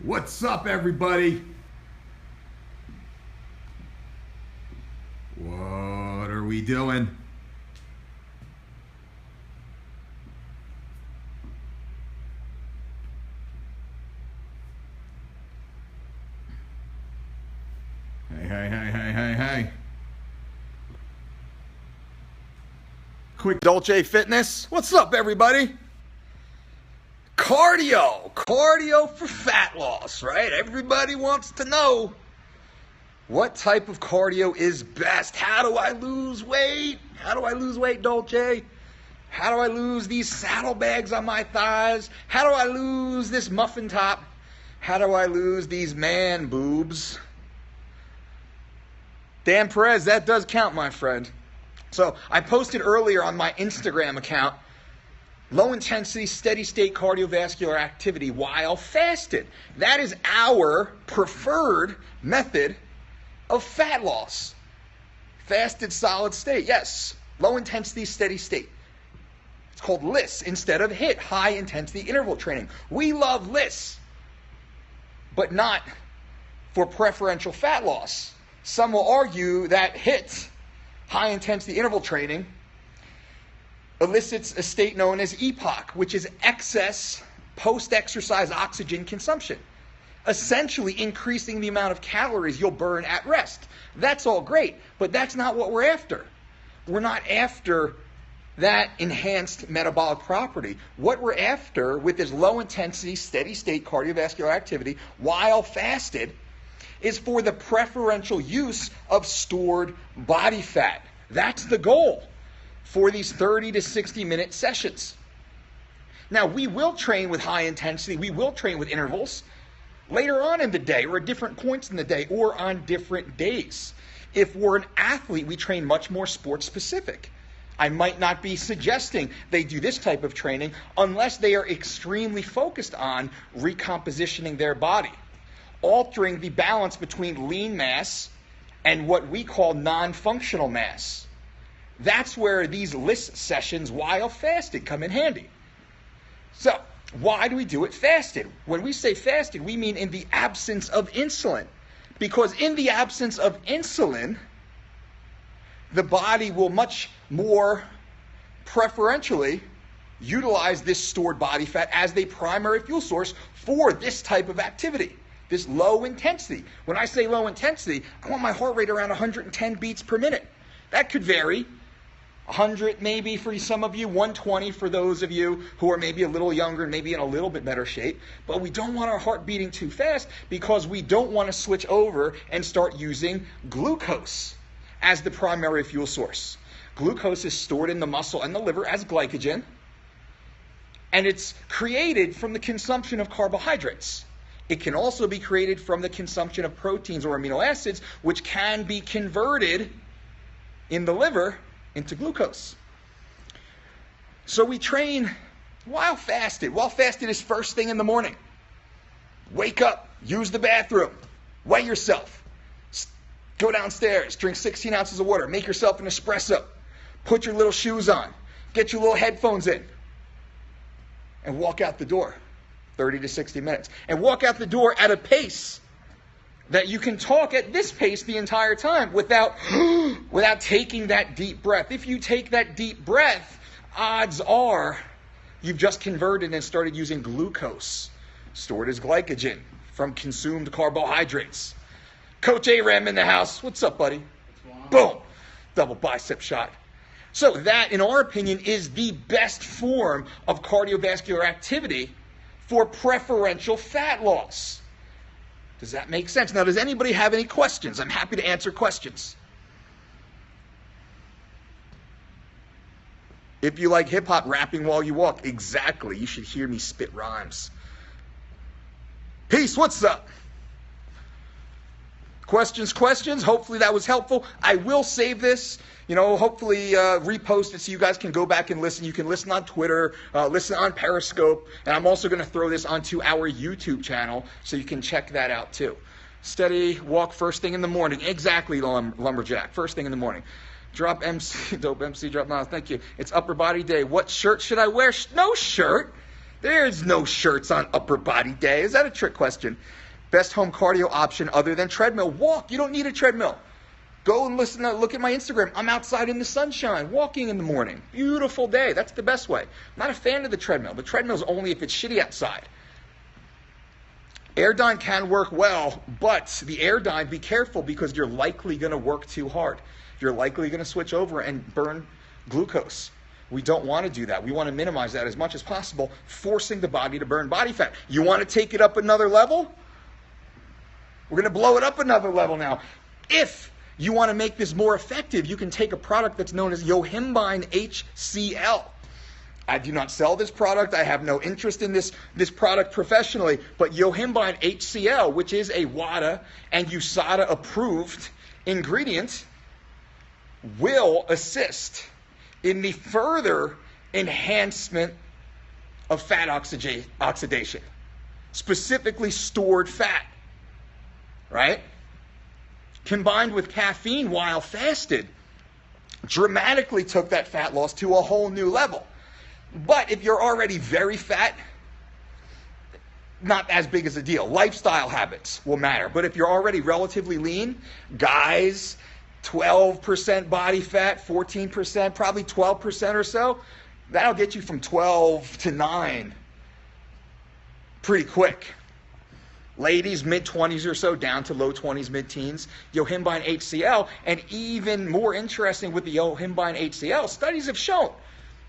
What's up, everybody? What are we doing? Hey. Quick DOLCE Fitness. What's up, everybody? Cardio for fat loss, right? Everybody wants to know what type of cardio is best. How do I lose weight? DOLCE? How do I lose these saddlebags on my thighs? How do I lose this muffin top? How do I lose these man boobs? Dan Perez, that does count, my friend. So I posted earlier on my Instagram account low intensity, steady state cardiovascular activity while fasted. That is our preferred method of fat loss. Fasted solid state, yes. Low intensity, steady state. It's called LISS instead of HIIT, high intensity interval training. We love LISS, but not for preferential fat loss. Some will argue that HIIT, high intensity interval training, elicits a state known as Epoch, which is excess post-exercise oxygen consumption, essentially increasing the amount of calories you'll burn at rest. That's all great, but that's not what we're after. We're not after that enhanced metabolic property. What we're after with this low-intensity, steady-state cardiovascular activity while fasted is for the preferential use of stored body fat. That's the goal for these 30 to 60 minute sessions. Now, we will train with high intensity, we will train with intervals later on in the day or at different points in the day or on different days. If we're an athlete, we train much more sports specific. I might not be suggesting they do this type of training unless they are extremely focused on recompositioning their body, altering the balance between lean mass and what we call non-functional mass. That's where these LISS sessions while fasted come in handy. So, why do we do it fasted? When we say fasted, we mean in the absence of insulin. Because in the absence of insulin, the body will much more preferentially utilize this stored body fat as the primary fuel source for this type of activity, this low intensity. When I say low intensity, I want my heart rate around 110 beats per minute. That could vary. 100 maybe for some of you, 120 for those of you who are maybe a little younger and maybe in a little bit better shape. But we don't want our heart beating too fast because we don't want to switch over and start using glucose as the primary fuel source. Glucose is stored in the muscle and the liver as glycogen, and it's created from the consumption of carbohydrates. It can also be created from the consumption of proteins or amino acids, which can be converted in the liver into glucose. So we train while fasted. While fasted is first thing in the morning. Wake up, use the bathroom, weigh yourself, go downstairs, drink 16 ounces of water, make yourself an espresso, put your little shoes on, get your little headphones in, and walk out the door 30 to 60 minutes. And walk out the door at a pace that you can talk at this pace the entire time without taking that deep breath. If you take that deep breath, odds are you've just converted and started using glucose, stored as glycogen from consumed carbohydrates. Coach A-Ram in the house. What's up, buddy? Boom. Double bicep shot. So that, in our opinion, is the best form of cardiovascular activity for preferential fat loss. Does that make sense? Now, does anybody have any questions? I'm happy to answer questions. If you like hip-hop, rapping while you walk, exactly. You should hear me spit rhymes. Peace, what's up? Questions? Hopefully that was helpful. I will save this, hopefully repost it so you guys can go back and listen. You can listen on Twitter, listen on Periscope, and I'm also going to throw this onto our YouTube channel so you can check that out too. Steady walk first thing in the morning. Exactly, Lumberjack. First thing in the morning. Drop MC, dope MC, drop miles. Thank you. It's upper body day. What shirt should I wear? No shirt. There's no shirts on upper body day. Is that a trick question? Best home cardio option other than treadmill. Walk. You don't need a treadmill. Go and look at my Instagram. I'm outside in the sunshine, walking in the morning. Beautiful day. That's the best way. I'm not a fan of the treadmill. The treadmill's only if it's shitty outside. Airdyne can work well, but the Airdyne, be careful because you're likely going to work too hard. You're likely going to switch over and burn glucose. We don't want to do that. We want to minimize that as much as possible, forcing the body to burn body fat. You want to take it up another level? We're going to blow it up another level now. If you want to make this more effective, you can take a product that's known as yohimbine HCl. I do not sell this product. I have no interest in this product professionally, but yohimbine HCl, which is a WADA and USADA approved ingredient, will assist in the further enhancement of fat oxidation, specifically stored fat, right? Combined with caffeine while fasted, dramatically took that fat loss to a whole new level. But if you're already very fat, not as big as a deal. Lifestyle habits will matter. But if you're already relatively lean, guys, 12% body fat, 14%, probably 12% or so, that'll get you from 12 to 9 pretty quick. Ladies, mid-20s or so, down to low 20s, mid-teens, yohimbine HCl, and even more interesting with the yohimbine HCl, studies have shown,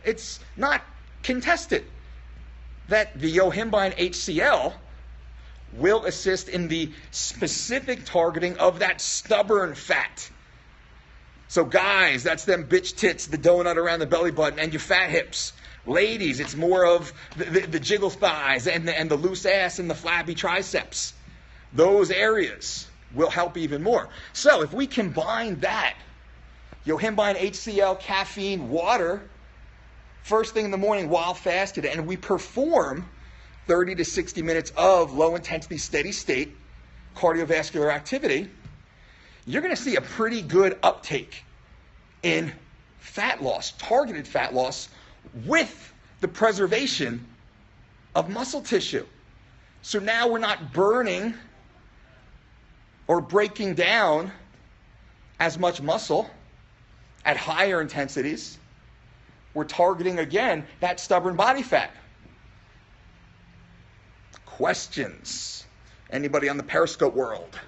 it's not contested, that the yohimbine HCl will assist in the specific targeting of that stubborn fat. So guys, that's them bitch tits, the donut around the belly button, and your fat hips. Ladies, it's more of the jiggle thighs and the loose ass and the flabby triceps. Those areas will help even more. So if we combine that, yohimbine HCl, caffeine, water, first thing in the morning while fasted, and we perform 30 to 60 minutes of low-intensity, steady-state cardiovascular activity, you're going to see a pretty good uptake in fat loss, targeted fat loss, with the preservation of muscle tissue. So now we're not burning or breaking down as much muscle at higher intensities. We're targeting, again, that stubborn body fat. Questions? Anybody on the Periscope world?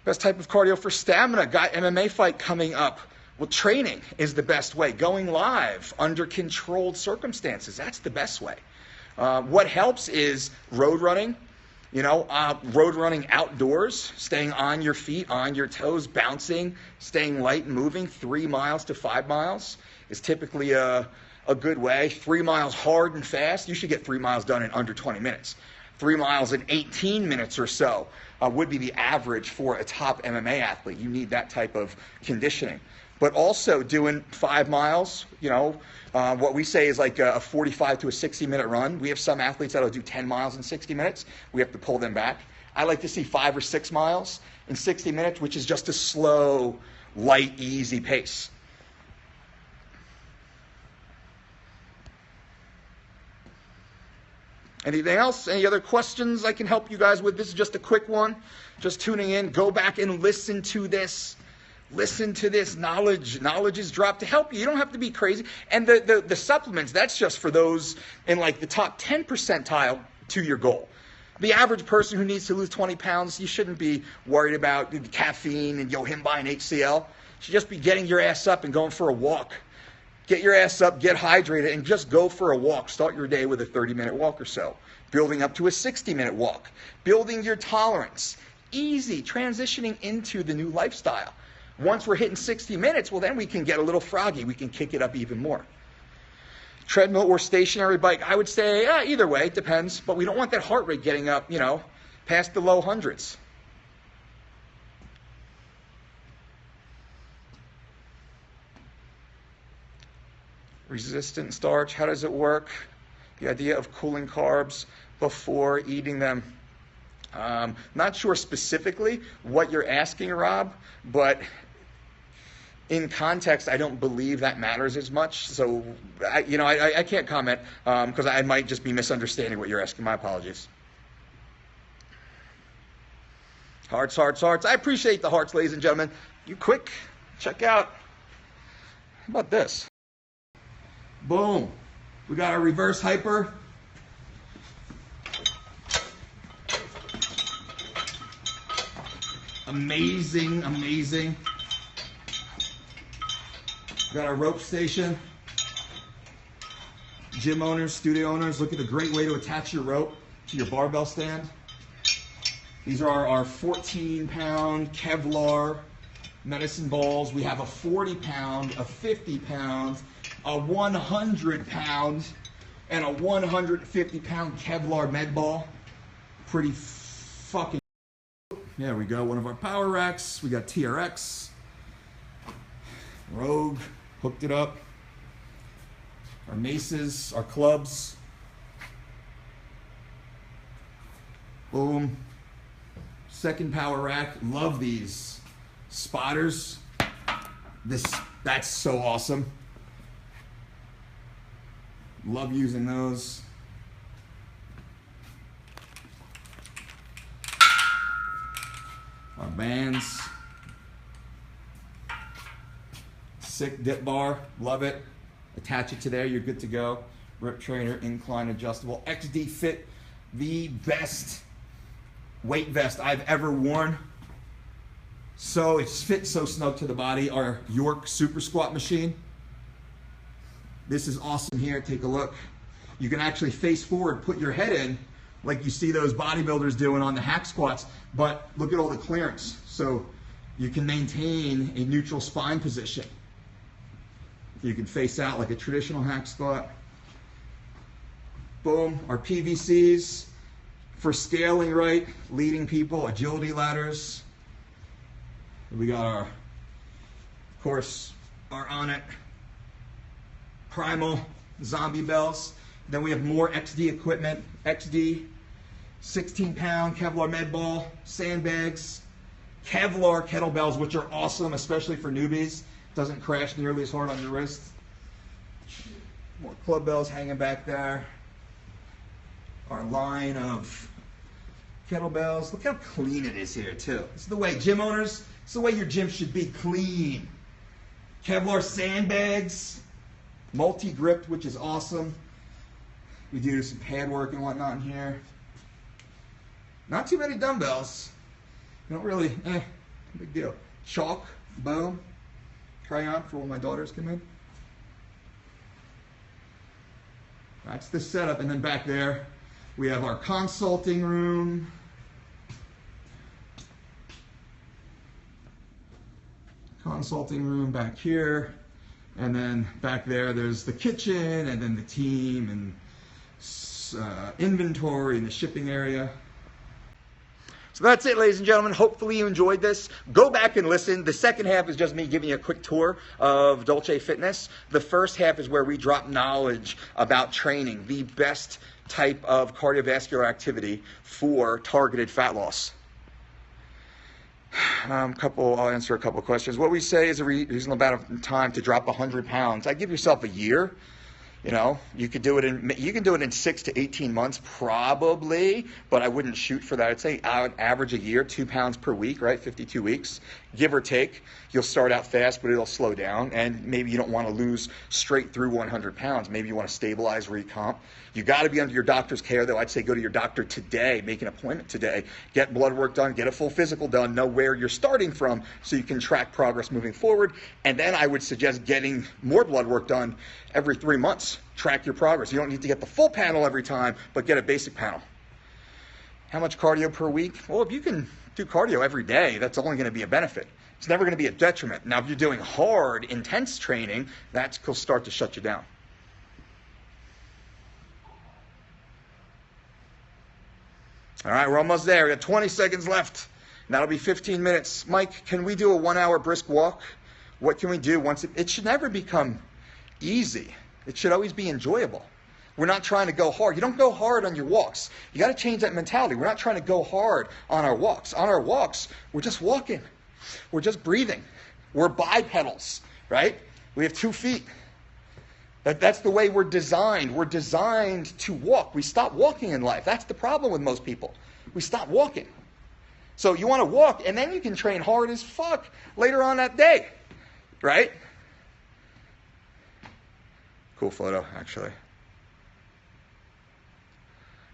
Best type of cardio for stamina. Got MMA fight coming up. Well, training is the best way. Going live under controlled circumstances. That's the best way. What helps is road running. Road running outdoors, staying on your feet, on your toes, bouncing, staying light and moving. 3 miles to 5 miles is typically a good way. 3 miles hard and fast. You should get 3 miles done in under 20 minutes. 3 miles in 18 minutes or so would be the average for a top MMA athlete. You need that type of conditioning. But also doing 5 miles, what we say is like a 45 to a 60-minute run. We have some athletes that'll do 10 miles in 60 minutes. We have to pull them back. I like to see 5 or 6 miles in 60 minutes, which is just a slow, light, easy pace. Anything else? Any other questions I can help you guys with? This is just a quick one. Just tuning in. Go back and listen to this. Listen to this knowledge. Knowledge is dropped to help you. You don't have to be crazy. And the supplements, that's just for those in like the top 10 percentile to your goal. The average person who needs to lose 20 pounds, you shouldn't be worried about the caffeine and yohimbine HCl. You should just be getting your ass up and going for a walk. Get your ass up, get hydrated, and just go for a walk. Start your day with a 30-minute walk or so. Building up to a 60-minute walk. Building your tolerance. Easy, transitioning into the new lifestyle. Once we're hitting 60 minutes, well, then we can get a little froggy. We can kick it up even more. Treadmill or stationary bike, I would say either way, it depends. But we don't want that heart rate getting up, past the low hundreds. Resistant starch, how does it work? The idea of cooling carbs before eating them. Not sure specifically what you're asking, Rob, but in context, I don't believe that matters as much. So, I can't comment because I might just be misunderstanding what you're asking. My apologies. Hearts, hearts, hearts. I appreciate the hearts, ladies and gentlemen. You quick, check out. How about this? Boom. We got our reverse hyper. Amazing, amazing. We got our rope station. Gym owners, studio owners, look at a great way to attach your rope to your barbell stand. These are our 14-pound Kevlar medicine balls. We have a 40-pound, a 50-pound, a 100-pound, and a 150-pound Kevlar med ball. Pretty fucking. There we go. One of our power racks. We got TRX, Rogue, hooked it up. Our maces, our clubs. Boom. Second power rack. Love these spotters. That's so awesome. Love using those. Our bands. Sick dip bar. Love it. Attach it to there. You're good to go. Rip trainer, incline adjustable. XD Fit, the best weight vest I've ever worn. So it fits so snug to the body. Our York Super Squat machine. This is awesome here. Take a look. You can actually face forward, put your head in like you see those bodybuilders doing on the hack squats, but look at all the clearance. So you can maintain a neutral spine position. You can face out like a traditional hack squat. Boom. Our PVCs for scaling right, leading people, agility ladders. We got our, of course, our On It Primal zombie bells. Then we have more XD equipment. XD, 16-pound Kevlar med ball, sandbags, Kevlar kettlebells, which are awesome, especially for newbies. Doesn't crash nearly as hard on your wrist. More club bells hanging back there. Our line of kettlebells. Look how clean it is here too. This is the way gym owners, it's the way your gym should be, clean. Kevlar sandbags, multi-gripped, which is awesome. We do some pad work and whatnot in here. Not too many dumbbells. You don't really, big deal. Chalk, boom. Crayon for when my daughters come in. That's the setup, and then back there we have our consulting room. Consulting room back here, and then back there there's the kitchen, and then the team, and inventory, and the shipping area. So that's it, ladies and gentlemen. Hopefully you enjoyed this. Go back and listen. The second half is just me giving you a quick tour of Dolce Fitness. The first half is where we drop knowledge about training, the best type of cardiovascular activity for targeted fat loss. I'll answer a couple of questions. What we say is a reasonable amount of time to drop 100 pounds. I give yourself a year. You know, you can do it in 6 to 18 months probably, but I wouldn't shoot for that. I'd say I would average a year, 2 pounds per week, right? 52 weeks, give or take. You'll start out fast, but it'll slow down, and maybe you don't want to lose straight through 100 pounds. Maybe you want to stabilize, recomp. You got to be under your doctor's care, though. I'd say go to your doctor today, make an appointment today, get blood work done, get a full physical done, know where you're starting from so you can track progress moving forward. And then I would suggest getting more blood work done every 3 months. Track your progress. You don't need to get the full panel every time, but get a basic panel. How much cardio per week? Well, if you can do cardio every day, that's only going to be a benefit. It's never going to be a detriment. Now, if you're doing hard, intense training, that's going to start to shut you down. All right, we're almost there. We got 20 seconds left. And that'll be 15 minutes. Mike, can we do a 1 hour brisk walk? What can we do once it should never become easy. It should always be enjoyable. We're not trying to go hard. You don't go hard on your walks. You got to change that mentality. We're not trying to go hard on our walks. On our walks, we're just walking. We're just breathing. We're bipedals, right? We have 2 feet. That's the way we're designed. We're designed to walk. We stop walking in life. That's the problem with most people. We stop walking. So you want to walk, and then you can train hard as fuck later on that day, right? Cool photo, actually.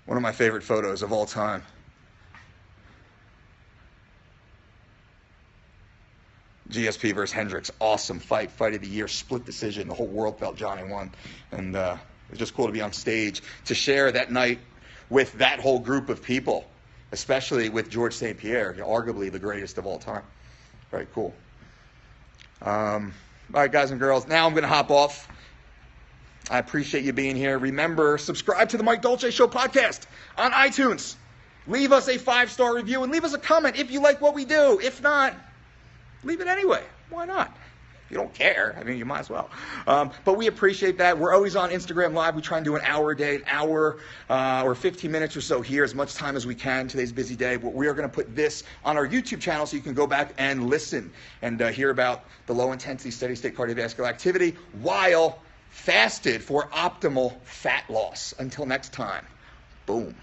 One of my favorite photos of all time. GSP versus Hendrix, awesome fight of the year, split decision. The whole world felt Johnny won, and it was just cool to be on stage to share that night with that whole group of people, especially with George St. Pierre, arguably the greatest of all time. Very cool. All right, guys and girls, now I'm going to hop off. I appreciate you being here. Remember, subscribe to the Mike Dolce Show podcast on iTunes. Leave us a 5-star review and leave us a comment if you like what we do. If not, leave it anyway. Why not? If you don't care, I mean, you might as well. But we appreciate that. We're always on Instagram Live. We try and do an hour a day, an hour or 15 minutes or so here, as much time as we can. Today's a busy day. But we are going to put this on our YouTube channel so you can go back and listen and hear about the low-intensity, steady-state cardiovascular activity while fasted for optimal fat loss. Until next time, boom.